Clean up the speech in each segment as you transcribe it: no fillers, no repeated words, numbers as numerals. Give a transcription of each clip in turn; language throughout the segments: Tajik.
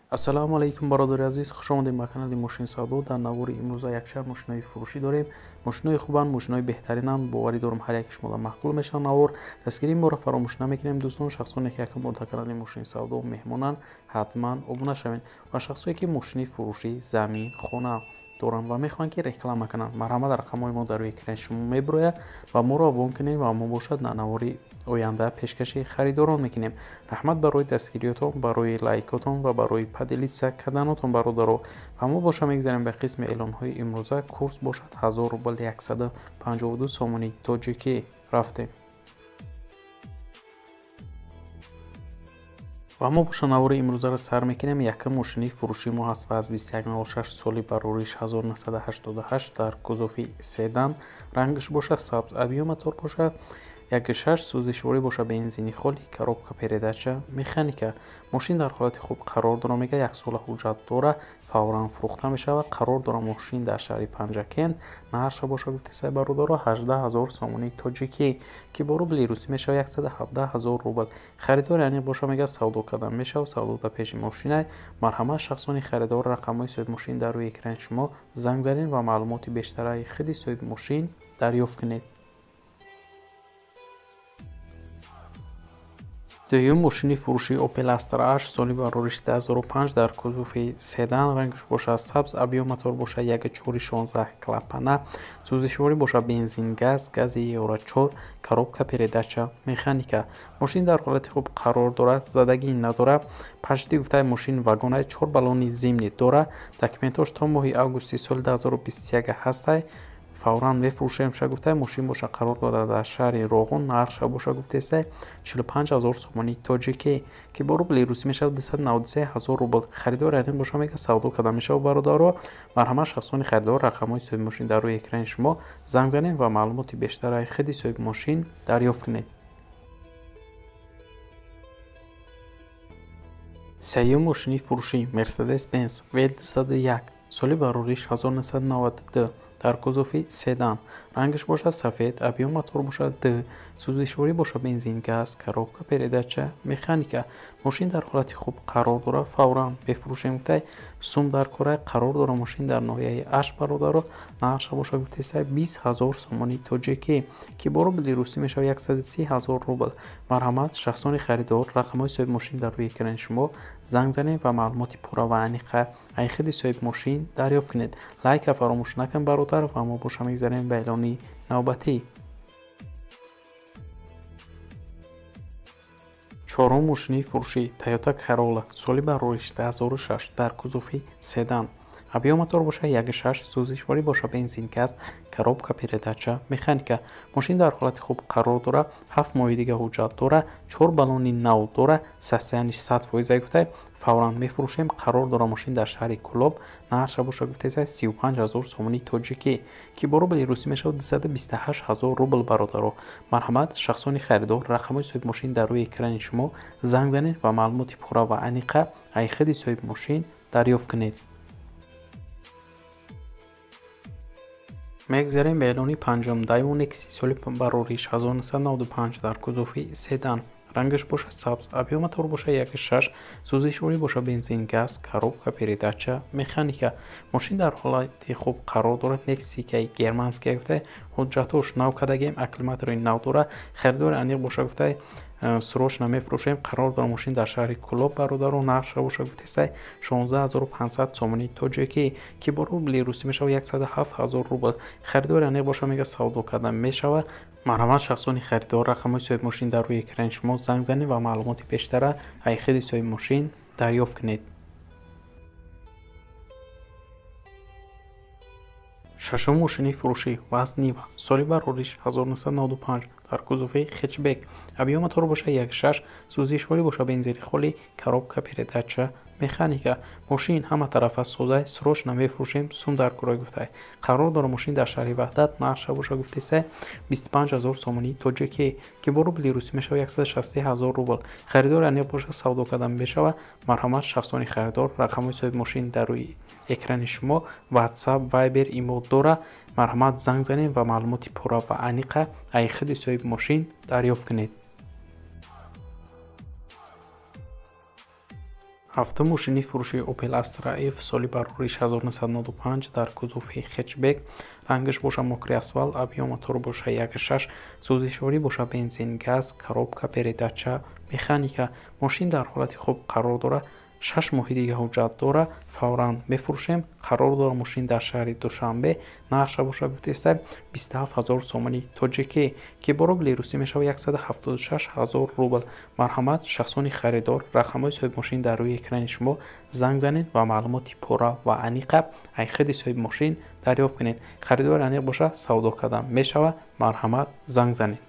ассалому алайкум бародари азиз, хуш омадед ба канали Мошин Савдо. Дар навори имрӯза якчанд мошинои фурӯшӣ дорем. Мошинои хубанд, мошинои беҳтаринанд. боварӣ дорам ҳар яки шумода маъқул мешаванд. навор дастгирии моро фаромӯш намекунем. дӯстон, шахсоне ки якум бор дар канали Мошин Савдо меҳмонанд, ҳатман обуна шавед. ва шахсое ки мошини фурӯшӣ замин, хона доранд ва мехоҳанд ки реклама кананд, марҳамат рақамҳои мо дар рӯи экрани шумо мебирояд ва моро авон кунед ва мо бошад дар навори оянда пешкаши харидорон мекунем. раҳмат барои дастгириётон, барои лайкотон ва барои поделитсия карданотон бародаро. ва мо боша мегзарем ба қисми эълонҳои имрӯза. курс бошад 1000 рубл 152 сомонии тоҷикӣ рафтем. ва мо боша навори имрӯзаро сар мекунем. Якум мошини фурӯши мо ҳаст ва аз 2106 соли барориш 1988 дар кузофи седан, рангаш боша сабз, объёматор боша 1.6, сӯзишворӣ боша бензини холӣ, коробка передача механика. мошин дар ҳолати хуб қарор дора, мега 1 сола ҳуҷҷат дора, фавран фурӯхта мешавад. қарор дора мошин дар шаҳри Панҷакент. нарша боша гуфтесай бародаро 18000 сомонии тоҷикӣ ки бо рубли русӣ мешавад 117000 рубл. харидор яъне боша мега савдо кардан мешавад. савдо дар пеши мошинай. марҳамат шахсони харидор рақамҳои соҳиби мошин дар рӯи экрани шумо занг занед ва маълумоти бештараи худи соҳиби мошин дарёфт кунед. дуюм мошини фурӯши Opel Astra H соли барориш 2005 дар кузофи седан, рангаш боша сабз, объёматор боша 1.416 клапана, сӯзишворӣ боша бензин газ, гази Euro 4, коробка передача механика. мошин дар ҳолати хуб қарор дорад, задагӣ надорад. пашти гуфтаи мошин вагонаи 4 баллони зимни дорад. документош то моҳи августи соли 2021 ҳастай. фавран мефурӯшем ша гуфтаи мошин боша қарор дорад дар шаҳри Роғун. нарша боша гуфтесай 45000 сомонии тоҷикӣ ки бо рубли русӣ мешавад 293000 рубл. харидор яъне боша мега савдо карда мешавад бародаро. марҳамат шахсони харидор рақамҳои соҳиби мошин дар рӯи экрани шумо занг занед ва маълумоти бештараи худи соҳиби мошин дарёфт кунед. сеюм мошини фурӯшӣ Mercedes-Benz V201 соли барориш 1992 дар кузофи седан, рангаш боша сафед, объёматор боша D, сӯзишворӣ боша бензин газ, коробка передача механика. мошин дар ҳолати хуб қарор дора. фавран бефурӯшем гуфтай сум дар кора қарор дора. мошин дар ноҳияи Аш бародаро. нарша боша гуфтесай 20000 сомонии тоҷикӣ ки бо рубли русӣ мешавад 130000 рубл. марҳамат шахсони харидор рақамҳои соҳиби мошин дар рӯи экрани шумо занг занед ва маълумоти пурра ва аниқа ай худи соҳиби мошин дарёфт кунед. лайка фаромӯш накун бародар ва мо боша мегзарем ба эълони навбатӣ. чорум мошини фурӯшӣ Toyota Corolla соли барориш 2006 дар кузофи седан, объёматор боша 1.6, сӯзишворӣ боша бензин газ, коробка передача механика. мошин дар ҳолати хуб қарор дора. 7 моҳи дига ҳуҷҷат дора. 4 баллони нав дора. состояниш 100% гуфтай фавран мефурӯшем. қарор дора мошин дар шаҳри Кӯлоб. нарша боша гуфтесай 35000 сомонии тоҷикӣ ки бо рубли русӣ мешавад 228000 рубл бародаро. марҳамат шахсони харидор рақамҳои соҳиби мошин дар рӯи экрани шумо занг занед ва маълумоти пурра ва аниқа ай худи соҳиби мошин дарёфт кунед. мегзарем ба эълони панҷум Daewoo Nexi соли барориш 1995 дар кузофи седан, рангаш боша сабз, объёматор боша 1.6, сӯзишворӣ боша бензин газ, коробка передача механика. мошин дар ҳолати хуб қарор дорад. Nexi германския гуфтай ҳуҷҷатош нав кардагем, аккумулятори нав дора. харидори аниқ боша гуфтай срочно мефурӯшем. қарор дора мошин дар шаҳри Кӯлоб бародаро. нарша боша гуфтесай 16500 сомонии тоҷикӣ ки бо рубли русӣ мешавад 107000 рубл. харидори аниқ боша мега савдо карда мешавад. марҳамат шахсони харидор рақамҳои соҳиби мошин дар рӯи экрани шумо занг занед ва маълумоти бештара ай худи соҳиби мошин дарёфт кунед. шашум мошини фурӯшӣ Vaz Niva соли барориш 1995 дар кузофи хетчбек, объёматор боша 1.6, сӯзишворӣ боша бензини холӣ, коробка передача механика. мошин ҳама тарафа созай. срочно мефурӯшем. сум дар курой гуфтай қарор дора мошин дар шаҳри Ваҳдат. нарша боша гуфтесай 25000 сомонии тоҷикӣ ки бо рубли русӣ мешавад 160000 рубл. харидор аниқ боша савдо карда мешавад. марҳамат шахсони харидор рақамҳои соҳиби мошин дар рӯи экрани шумо WhatsApp, Viber, Imo дора. марҳамат занг занед ва маълумоти пурра ва аниқа ай худи соҳиби мошин дарёфт кунед. Автомошини фурӯшии Opel Astra F соли барори 1995 дар кузуфи хетчбек, рангаш боша мокри асфал, объем мотор боша 1.6, сӯзишворӣ боша бензин, газ, коробка передача, механика. Мошин дар ҳолати хуб қарор дорад. 6 моҳи дига ҳуҷҷат дора. Фавран мефурӯшем. Қарор дора мошин дар шаҳри Душанбе. Нархша боша гуфтеста 27000 сомони тоҷикӣ ки бо рубли русӣ мешавад 176000 рубл. Марҳамат, шахсони харидор. Рақамҳои соҳиби мошин дар рӯи экрани шумо. Занг занед ва маълумоти пурра ва аниқа айхиди соҳиби мошин дарёфт кунед. Харидори аниқ боша савдо кардан мешавад. Марҳамат, занг занед.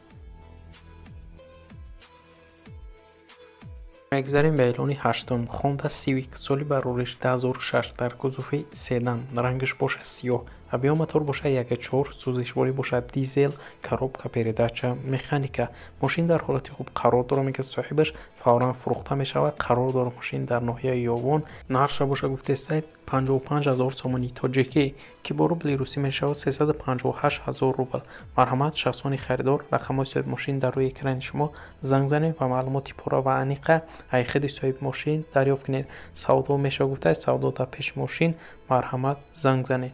мегзарем ба эълони ҳаштум. Honda Civic соли барориш 2006 дар кузуфи седан, рангаш боша сиёҳ, объем мотор боша 1.4, сӯзишворӣ боша дизел, коробка передача, механика. Мошин дар ҳолати хуб қарор дора, мегӯяд соҳибаш. Фавран фурӯхта мешавад. Қарор дора мошин дар ноҳияи Ёвон. нархша боша гуфтеста 55000 сомони тоҷикӣ ки бо рубли русӣ мешавад 358000 рубл. Марҳамат, шахсони харидор. рақамҳои соҳиби мошин дар рӯи экрани шумо. занг занед ва маълумоти пурра ва аниқа айхиди соҳиби мошин дарёфт кунед. савдо мешавад гуфта савдо дар пеши мошин. Марҳамат, занг занед.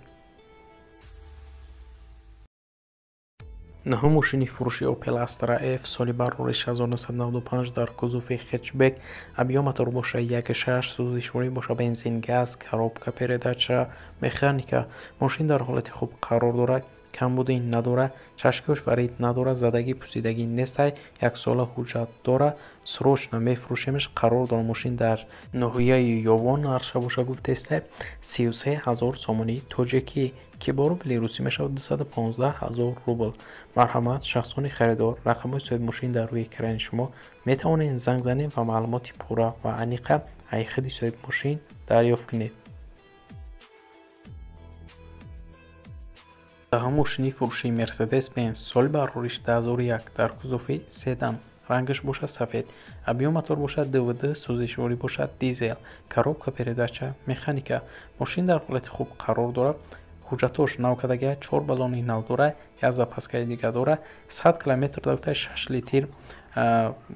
наҳум мошини фурӯши Opel Astra F соли барориш 1995 дар кузуфи хетчбек, объем мотор боша 1.6, сӯзишворӣ боша бензин, газ, коробка передача, механика. мошин дар ҳолати хуб қарор дорад. камбудӣ надорад. чашкош варид надорад. задагӣ пусидагӣ нестай. 1 сола ҳуҷҷат дорад. срочно мефурӯшемаш. қарор дорад мошин дар ноҳияи Ёвон. нархша боша гуфтеста 33000 сомони тоҷикӣ ки бо рубли русӣ мешавад 215000 рубл. марҳамат, шахсони харидор. рақамҳои соҳиби мошин дар рӯи экрани шумо. метавонед занг занед ва маълумоти пурра ва аниқа айхиди соҳиби мошин дарёфт кунед. даҳум мошини фурӯшии Mercedes-Benz соли барориш 2001 дар кузуфи седан, рангаш боша сафед, объем мотор бошад DVD, сӯзишворӣ бошад дизел, коробка передача, механика. мошин дар ҳолати хуб қарор дорад. ҳуҷҷатош навкадага 4 баллони нав дора, 1 запаскаи дига дора, 100 км дафта 6 литр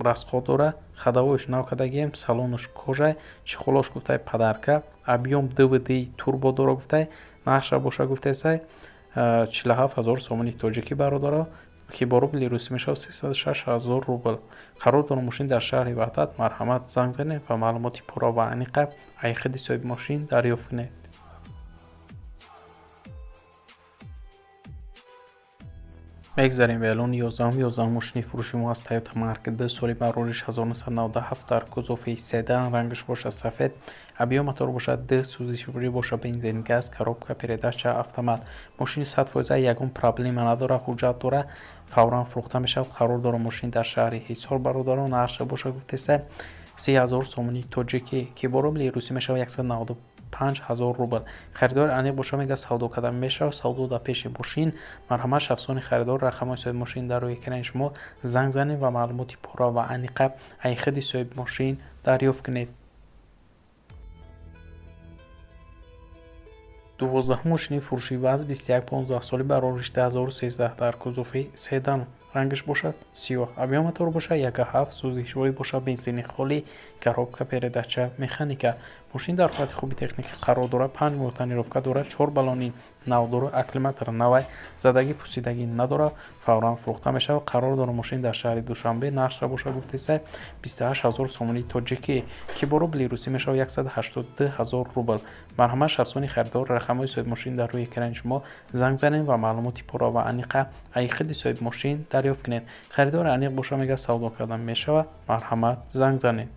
расход дора. хадавоиш навкадагием, салонош кожа, чихолош гуфтай падарка, объем DVD турбо дора гуфтай. нархша боша гуфтеса 47000 сомони тоҷикӣ бародара ки бо рубли русӣ мешавад 306000 рубл. қарор дора мошин дар шаҳри Ваҳдат. марҳамат, занг занед ва маълумоти пурра ва аниқа айхиди соҳиби мошин дарёфт кунед. мегзарем ба эълони 11 мошини фурӯши мо аз Toyota Mark D соли барориш 1997 дар кузуфи седан, рангаш боша сафед, объем мотор бошад D, сӯзишворӣ боша бензин, газ, коробка передача, автомат. мошини 100% ягон проблема надора, ҳуҷҷат дора. фавран фурӯхта мешавад. қарор дора мошин дар шаҳри Ҳисор бародарон. нархша боша гуфтеста 30000 сомони тоҷикӣ ки бо рубли русӣ мешавад 195000 рубл. харидори аниқ боша мегӯяд савдо кардан мешавад. савдо дар пеши мошин. марҳамат, шахсони харидор. рақамҳои соҳиби мошин дар рӯи экрани шумо. занг занед ва маълумоти пурра ва аниқа айхиди соҳиби мошин дарёфт кунед. 12 мошини фурӯши ВАЗ 2115 соли барориш 2013 дар кузуфи седан, рангаш бошад сиёҳ, объем мотор боша 1.7, сӯзишворӣ боша бензини холӣ, коробка передача, механика. мошин дар ҳолати хуби техникӣ қарор дорад. 5 моҳ тонировка дорад. 4 баллони нав дорад. акклиматор навай, задагӣ пусидагӣ надорад. фавран фурӯхта мешавад. қарор дорад мошин дар шаҳри Душанбе. нархша боша гуфтеста 28000 сомони тоҷикӣ ки бо рубли русӣ мешавад 182000 рубл. марҳамат, шахсони харидор. рақамҳои соҳиби мошин дар рӯи экрани шумо. занг занед ва маълумоти пурра ва аниқа айхиди соҳиби мошин дарёфт кунед. харидори аниқ боша мегӯяд савдо кардан мешавад. марҳамат, занг занед.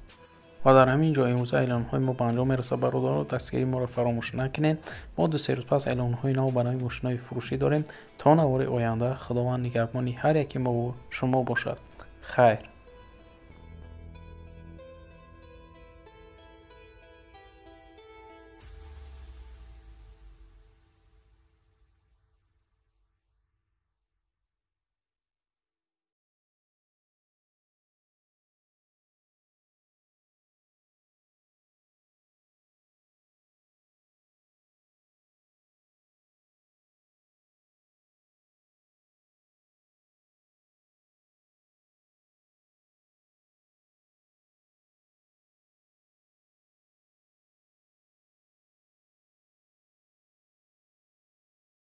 ва дар ҳамин ҷо имрӯза эълонҳои мо ба анҷом мерасад. бародарон, дастгирии моро фаромӯш накунед. мо 2-3 рӯз пас эълонҳои нав ба навъи мошинои фурӯшӣ дорем. то навори оянда, худованд нигаҳбони ҳар яки мо шумо бошад. хайр.